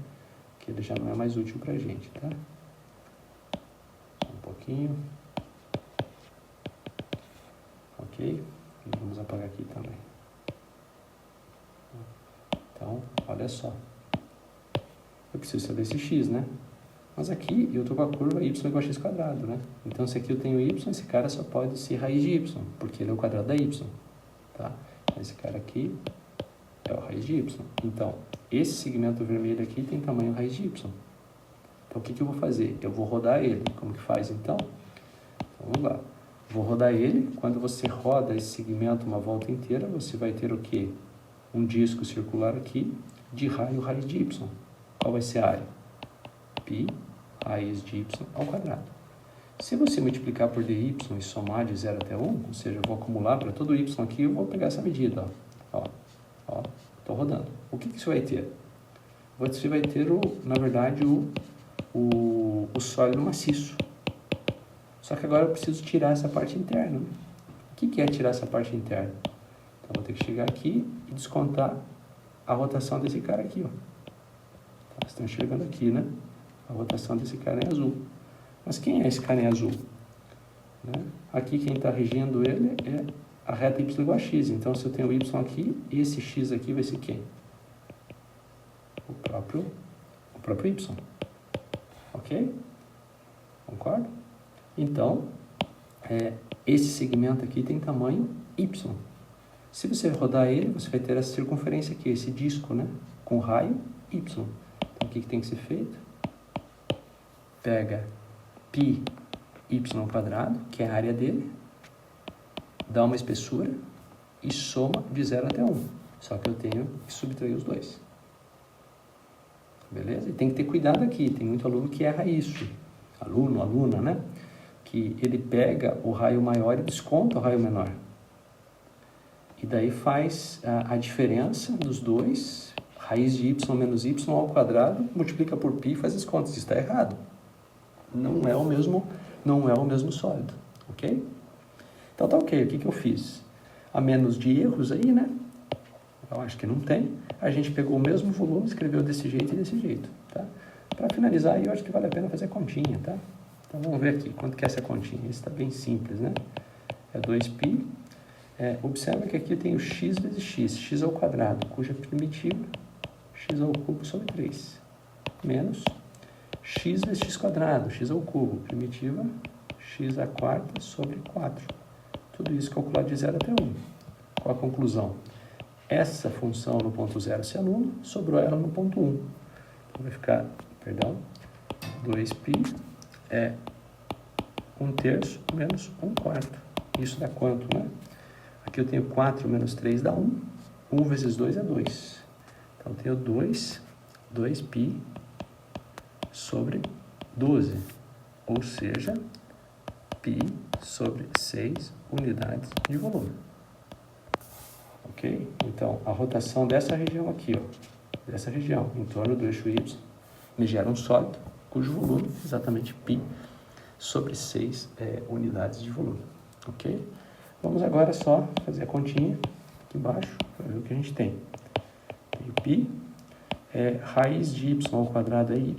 que ele já não é mais útil para a gente, tá? Um pouquinho. Ok? E vamos apagar aqui também. Então, olha só. Eu preciso saber esse x, né? Mas aqui eu estou com a curva y igual a x quadrado, né? Então, se aqui eu tenho y, esse cara só pode ser raiz de y, porque ele é o quadrado da y, tá? Esse cara aqui é o raiz de y. Então, esse segmento vermelho aqui tem tamanho raiz de y. Então, o que eu vou fazer? Eu vou rodar ele. Como que faz, então? Então, vamos lá. Vou rodar ele. Quando você roda esse segmento uma volta inteira, você vai ter o quê? Um disco circular aqui de raio raiz de y. Qual vai ser a área? Π raiz de y ao quadrado. Se você multiplicar por dy e somar de 0 até 1, ou seja, eu vou acumular para todo y aqui, eu vou pegar essa medida. Ó, estou rodando. O que isso vai ter? Você vai ter, na verdade, o sólido maciço. Só que agora eu preciso tirar essa parte interna. O que é tirar essa parte interna? Então, eu vou ter que chegar aqui e descontar a rotação desse cara aqui. Ó. Tá, vocês estão enxergando aqui, né? A rotação desse cara em azul. Mas quem é esse cara em azul? Né? Aqui quem está regendo ele é a reta y igual a x. Então, se eu tenho y aqui, esse x aqui vai ser quem? O próprio y. Ok? Concorda? Então, esse segmento aqui tem tamanho y. Se você rodar ele, você vai ter essa circunferência aqui, esse disco, né? Com raio y. Então, o que tem que ser feito? Pega π y quadrado, que é a área dele, dá uma espessura e soma de 0 até 1. Só que eu tenho que subtrair os dois. Beleza? E tem que ter cuidado aqui, tem muito aluno que erra isso. Aluno, aluna, né? Que ele pega o raio maior e desconta o raio menor. E daí faz a diferença dos dois, raiz de y menos y ao quadrado, multiplica por π e faz as contas. Isso está errado. Não é o mesmo sólido, ok? Então tá ok, o que eu fiz? A menos de erros aí, né? Eu acho que não tem. A gente pegou o mesmo volume, escreveu desse jeito e desse jeito, tá? Para finalizar aí, eu acho que vale a pena fazer a continha, tá? Então vamos ver aqui, quanto que é essa continha? Isso está bem simples, né? É 2π. Observa que aqui eu tenho x vezes x ao quadrado, cuja primitiva, x ao cubo sobre 3, menos x vezes x quadrado, x ao cubo, primitiva, x à quarta sobre 4. Tudo isso calculado de 0 até 1. Qual a conclusão? Essa função no ponto 0 se anula, sobrou ela no ponto 1. Então vai ficar, 2π é 1/3 menos 1/4. Isso dá quanto, né? Aqui eu tenho 4 menos 3 dá 1. 1 vezes 2 é 2. Então eu tenho 2π sobre 12, ou seja, π sobre 6 unidades de volume. Ok? Então, a rotação dessa região aqui, ó, dessa região, em torno do eixo y, me gera um sólido, cujo volume é exatamente π sobre 6 unidades de volume. Ok? Vamos agora só fazer a continha aqui embaixo, para ver o que a gente tem. Tem π, raiz de y ao quadrado é y,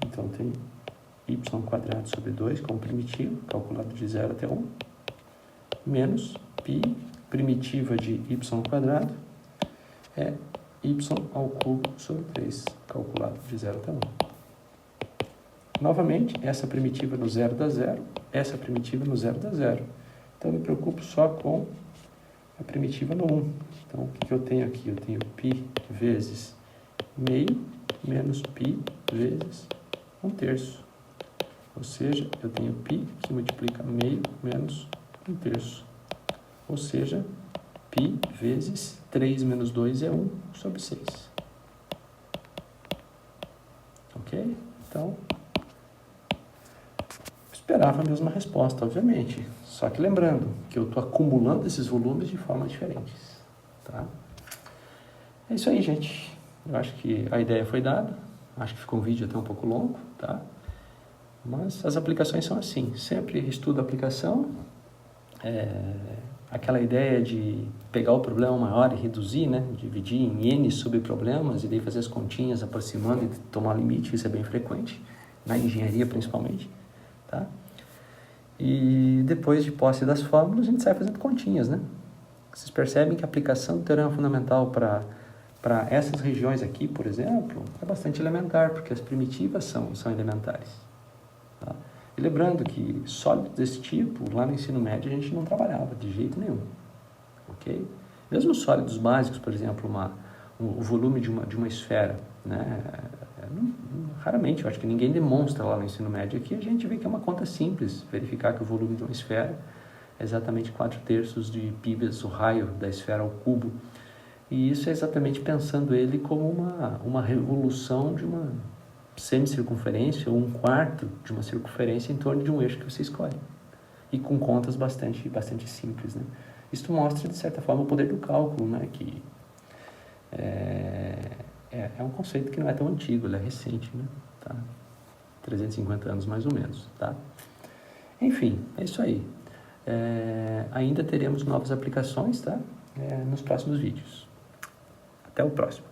então tem y quadrado sobre 2 como primitivo, calculado de 0 até 1, menos π, primitiva de y quadrado, é y ao cubo sobre 3, calculado de 0 até 1. Novamente, essa primitiva no 0 dá 0, essa primitiva no 0 dá 0. Então, eu me preocupo só com a primitiva no 1. Então, o que eu tenho aqui? Eu tenho π vezes meio menos π vezes 1/3. Ou seja, eu tenho π que multiplica meio menos 1/3. Ou seja, π vezes 3 menos 2 é 1 sobre 6. Ok? Então, esperava a mesma resposta, obviamente. Só que lembrando que eu estou acumulando esses volumes de formas diferentes. Tá? É isso aí, gente. Eu acho que a ideia foi dada. Acho que ficou um vídeo até um pouco longo, tá? Mas as aplicações são assim. Sempre estuda a aplicação. aquela ideia de pegar o problema maior e reduzir, né? Dividir em N subproblemas e daí fazer as continhas aproximando e tomar limite, isso é bem frequente, na engenharia principalmente, tá? E depois de posse das fórmulas, a gente sai fazendo continhas, né? Vocês percebem que a aplicação do teorema fundamental para essas regiões aqui, por exemplo, é bastante elementar, porque as primitivas são elementares. Tá? E lembrando que sólidos desse tipo, lá no ensino médio, a gente não trabalhava de jeito nenhum. Ok? Mesmo sólidos básicos, por exemplo, o volume de uma esfera, né? Raramente, eu acho que ninguém demonstra lá no ensino médio. Aqui a gente vê que é uma conta simples, verificar que o volume de uma esfera é exatamente 4/3 de π, o raio da esfera ao cubo. E isso é exatamente pensando ele como uma revolução de uma semicircunferência ou 1/4 de uma circunferência em torno de um eixo que você escolhe. E com contas bastante simples, né? Isso mostra, de certa forma, o poder do cálculo, né? Que é um conceito que não é tão antigo, ele é recente, né? Tá? 350 anos mais ou menos, tá? Enfim, é isso aí. Ainda teremos novas aplicações, tá? Nos próximos vídeos. Até o próximo.